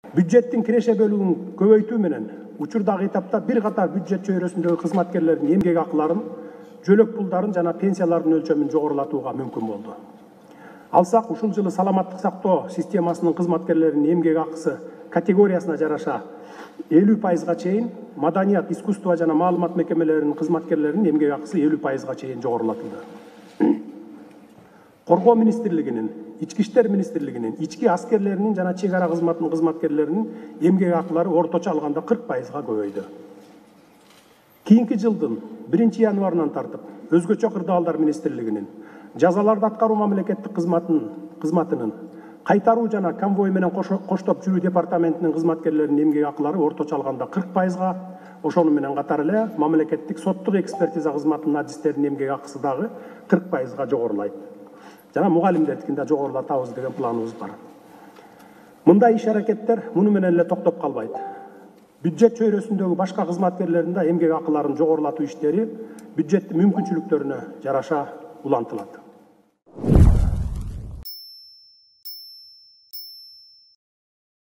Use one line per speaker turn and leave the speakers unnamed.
Бюджеттин киреше бөлүгүн көбөйтүү менен учурдагы этапта бир катар бюджет чөйрөсүндөгү кызматкерлердин эмгек акыларын, жөлөк пулдарын жана пенсиялардын өлчөмүн жогорулатууга мүмкүн болду. Алсак, ушул жылы саламаттык сактоо системасынын кызматкерлеринин эмгек акысы категориясына жараша 50%га чейин, маданият, искусство жана маалымат мекемелеринин кызматкерлеринин эмгек акысы 50%га чейин жогорулатылды. Коргоо министрлигинин, Ички иштер министрлигинин, ички аскерлеринин жана чек ара кызматынын кызматкерлеринин эмгек акылары орточо алганда 40%га көбөйдү. Кийинки жылдын 1-январынан тартып, өзгөчө кырдаалдар министрлигинин, жазаларды аткаруу мамлекеттик кызматынын, кайтаруу жана конвой менен коштоп жүрүү департаментинин кызматкерлеринин эмгек акылары орточо алганда 40%га, ошону менен катар эле мамлекеттик соттук экспертиза кызматынын адистеринин эмгек акысы дагы 40%га жогорулайт. Жана мугалимдердикин да жогорулатабыз деген планыбыз бар. Мындай иш-аракеттер муну менен эле токтоп калбайт. Бюджет чөйрөсүндөгү башка кызматкерлердин да эмгек акыларын жогорулатуу иштери бюджеттин мүмкүнчүлүктөрүнө жараша улантылат.